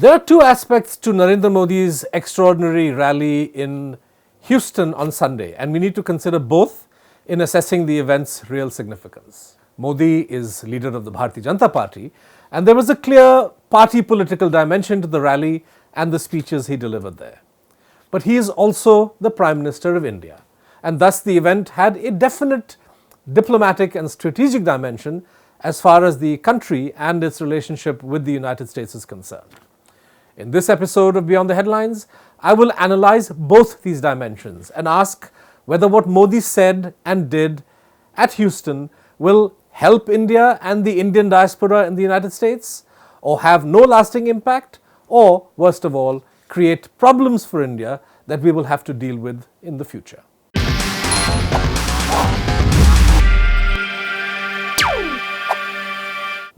There are two aspects to Narendra Modi's extraordinary rally in Houston on Sunday, and we need to consider both in assessing the event's real significance. Modi is leader of the Bharatiya Janata Party, and there was a clear party political dimension to the rally and the speeches he delivered there. But he is also the Prime Minister of India, and thus the event had a definite diplomatic and strategic dimension as far as the country and its relationship with the United States is concerned. In this episode of Beyond the Headlines, I will analyze both these dimensions and ask whether what Modi said and did at Houston will help India and the Indian diaspora in the United States, or have no lasting impact, or, worst of all, create problems for India that we will have to deal with in the future.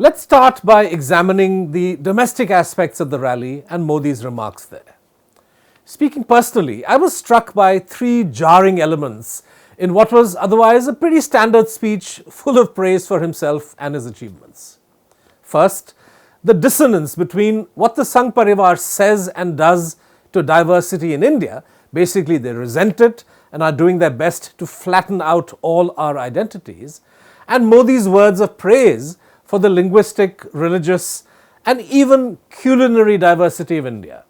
Let's start by examining the domestic aspects of the rally and Modi's remarks there. Speaking personally, I was struck by three jarring elements in what was otherwise a pretty standard speech full of praise for himself and his achievements. First, the dissonance between what the Sangh Parivar says and does to diversity in India. Basically, they resent it and are doing their best to flatten out all our identities, and Modi's words of praise for the linguistic, religious, and even culinary diversity of India.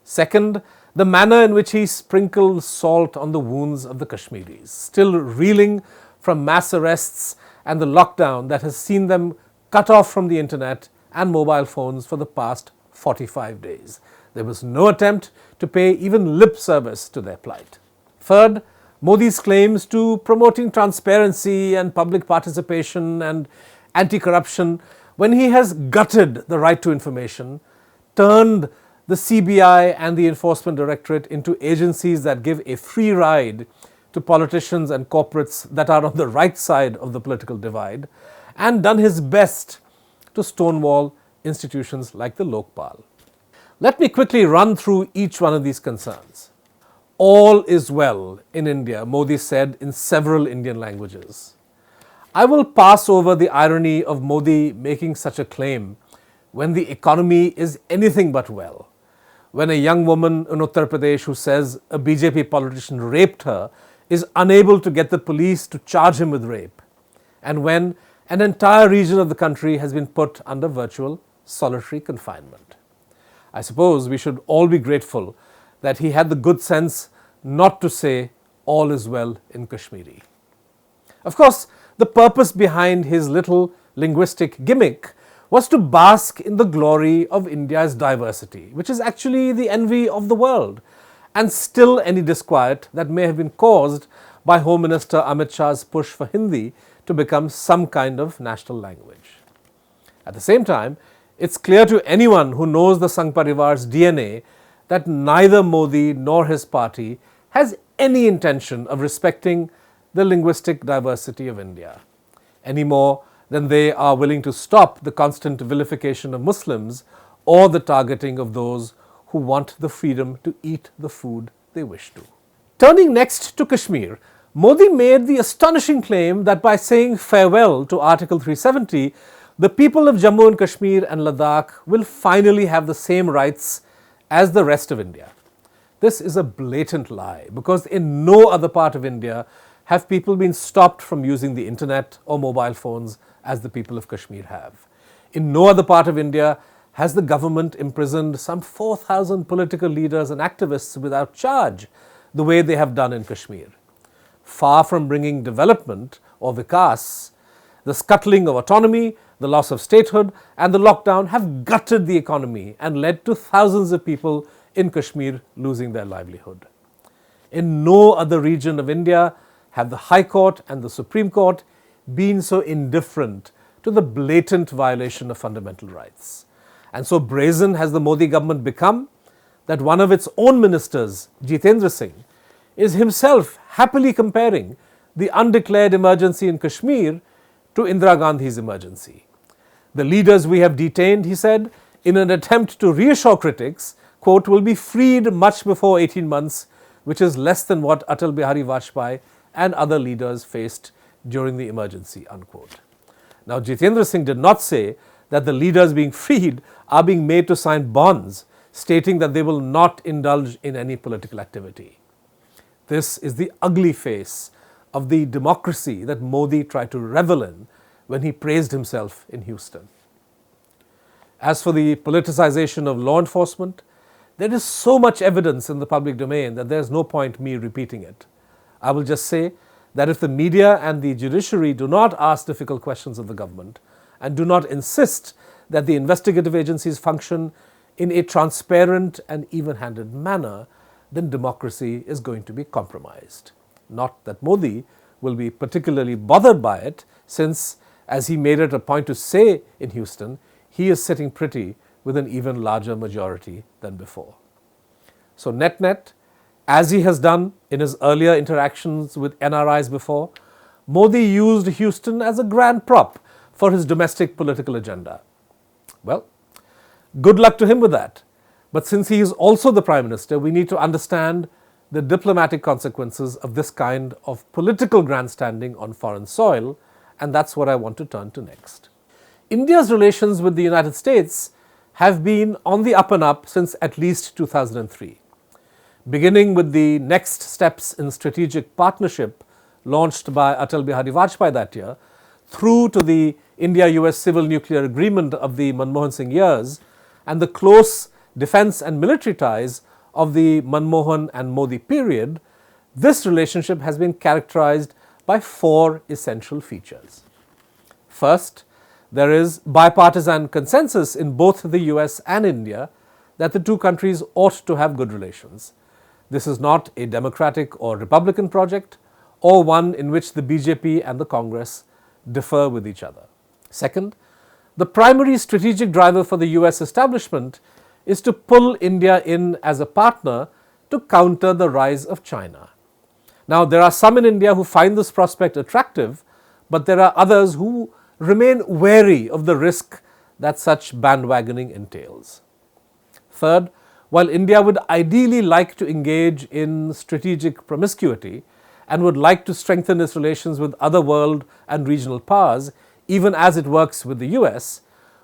Second, the manner in which he sprinkled salt on the wounds of the Kashmiris, still reeling from mass arrests and the lockdown that has seen them cut off from the internet and mobile phones for the past 45 days. There was no attempt to pay even lip service to their plight. Third, Modi's claims to promoting transparency and public participation and anti-corruption, when he has gutted the right to information, turned the CBI and the Enforcement Directorate into agencies that give a free ride to politicians and corporates that are on the right side of the political divide, and done his best to stonewall institutions like the Lokpal. Let me quickly run through each one of these concerns. All is well in India, Modi said in several Indian languages. I will pass over the irony of Modi making such a claim when the economy is anything but well. When a young woman in Uttar Pradesh who says a BJP politician raped her is unable to get the police to charge him with rape, and when an entire region of the country has been put under virtual solitary confinement. I suppose we should all be grateful that he had the good sense not to say all is well in Kashmiri. Of course, the purpose behind his little linguistic gimmick was to bask in the glory of India's diversity, which is actually the envy of the world, and still any disquiet that may have been caused by Home Minister Amit Shah's push for Hindi to become some kind of national language. At the same time, it's clear to anyone who knows the Sangh Parivar's DNA that neither Modi nor his party has any intention of respecting the linguistic diversity of India, any more than they are willing to stop the constant vilification of Muslims or the targeting of those who want the freedom to eat the food they wish to. Turning next to Kashmir, Modi made the astonishing claim that by saying farewell to Article 370, the people of Jammu and Kashmir and Ladakh will finally have the same rights as the rest of India. This is a blatant lie, because in no other part of India have people been stopped from using the internet or mobile phones as the people of Kashmir have. In no other part of India has the government imprisoned some 4,000 political leaders and activists without charge, the way they have done in Kashmir. Far from bringing development or vikas, the scuttling of autonomy, the loss of statehood, and the lockdown have gutted the economy and led to thousands of people in Kashmir losing their livelihood. In no other region of India have the High Court and the Supreme Court been so indifferent to the blatant violation of fundamental rights. And so brazen has the Modi government become that one of its own ministers, Jitendra Singh, is himself happily comparing the undeclared emergency in Kashmir to Indira Gandhi's emergency. The leaders we have detained, he said, in an attempt to reassure critics, quote, will be freed much before 18 months, which is less than what Atal Bihari Vajpayee and other leaders faced during the emergency, unquote. Now, Jitendra Singh did not say that the leaders being freed are being made to sign bonds stating that they will not indulge in any political activity. This is the ugly face of the democracy that Modi tried to revel in when he praised himself in Houston. As for the politicization of law enforcement, there is so much evidence in the public domain that there is no point me repeating it. I will just say that if the media and the judiciary do not ask difficult questions of the government and do not insist that the investigative agencies function in a transparent and even-handed manner, then democracy is going to be compromised. Not that Modi will be particularly bothered by it, since, as he made it a point to say in Houston, he is sitting pretty with an even larger majority than before. So net-net, as he has done in his earlier interactions with NRIs before, Modi used Houston as a grand prop for his domestic political agenda. Well, good luck to him with that. But since he is also the Prime Minister, we need to understand the diplomatic consequences of this kind of political grandstanding on foreign soil, and that's what I want to turn to next. India's relations with the United States have been on the up and up since at least 2003. Beginning with the next steps in strategic partnership launched by Atal Bihari Vajpayee that year, through to the India-US civil nuclear agreement of the Manmohan Singh years, and the close defense and military ties of the Manmohan and Modi period, this relationship has been characterized by four essential features. First, there is bipartisan consensus in both the US and India that the two countries ought to have good relations. This is not a Democratic or Republican project, or one in which the BJP and the Congress differ with each other. Second, the primary strategic driver for the US establishment is to pull India in as a partner to counter the rise of China. Now, there are some in India who find this prospect attractive, but there are others who remain wary of the risk that such bandwagoning entails. Third, while India would ideally like to engage in strategic promiscuity and would like to strengthen its relations with other world and regional powers, even as it works with the US,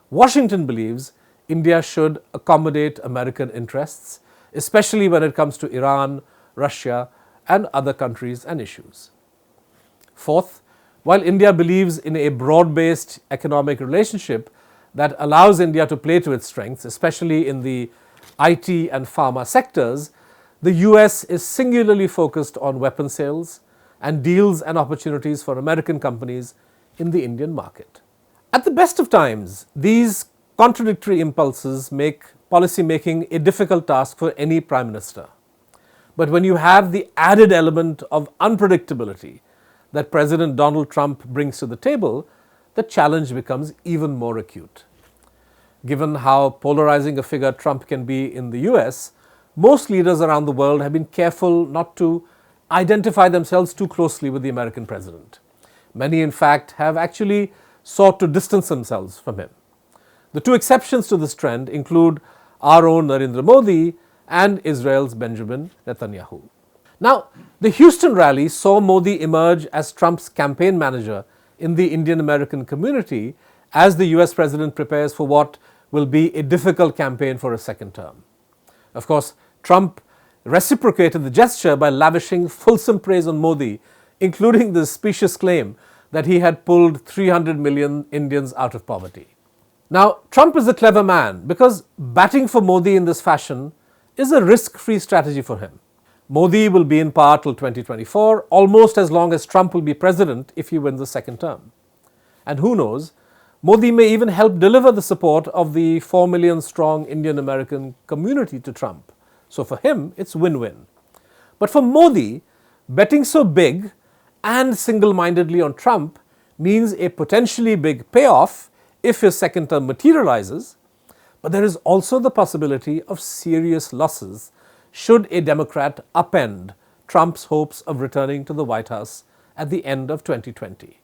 Washington believes India should accommodate American interests, especially when it comes to Iran, Russia, and other countries and issues. Fourth, while India believes in a broad-based economic relationship that allows India to play to its strengths, especially in the IT and pharma sectors, the US is singularly focused on weapon sales and deals and opportunities for American companies in the Indian market. At the best of times, these contradictory impulses make policy making a difficult task for any Prime Minister. But when you have the added element of unpredictability that President Donald Trump brings to the table, the challenge becomes even more acute. Given how polarizing a figure Trump can be in the US, most leaders around the world have been careful not to identify themselves too closely with the American president. Many, in fact, have actually sought to distance themselves from him. The two exceptions to this trend include our own Narendra Modi and Israel's Benjamin Netanyahu. Now, the Houston rally saw Modi emerge as Trump's campaign manager in the Indian American community as the US president prepares for what will be a difficult campaign for a second term. Of course, Trump reciprocated the gesture by lavishing fulsome praise on Modi, including the specious claim that he had pulled 300 million Indians out of poverty. Now, Trump is a clever man because batting for Modi in this fashion is a risk-free strategy for him. Modi will be in power till 2024, almost as long as Trump will be president if he wins the second term. And who knows, Modi may even help deliver the support of the 4 million strong Indian American community to Trump. So for him, it's win-win. But for Modi, betting so big and single-mindedly on Trump means a potentially big payoff if his second term materializes, but there is also the possibility of serious losses should a Democrat upend Trump's hopes of returning to the White House at the end of 2020.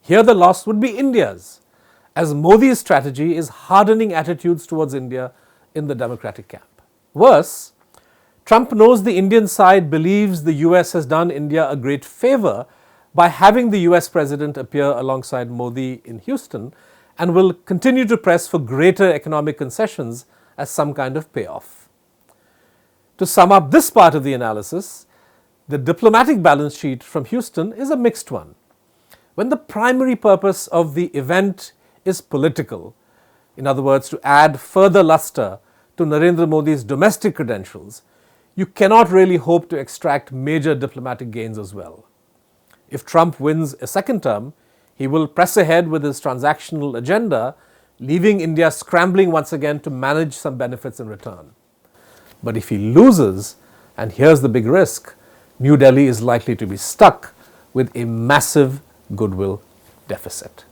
Here the loss would be India's, as Modi's strategy is hardening attitudes towards India in the Democratic camp. Worse, Trump knows the Indian side believes the US has done India a great favor by having the US president appear alongside Modi in Houston, and will continue to press for greater economic concessions as some kind of payoff. To sum up this part of the analysis, the diplomatic balance sheet from Houston is a mixed one. When the primary purpose of the event is political, in other words, to add further luster to Narendra Modi's domestic credentials, you cannot really hope to extract major diplomatic gains as well. If Trump wins a second term, he will press ahead with his transactional agenda, leaving India scrambling once again to manage some benefits in return. But if he loses, and here's the big risk, New Delhi is likely to be stuck with a massive goodwill deficit.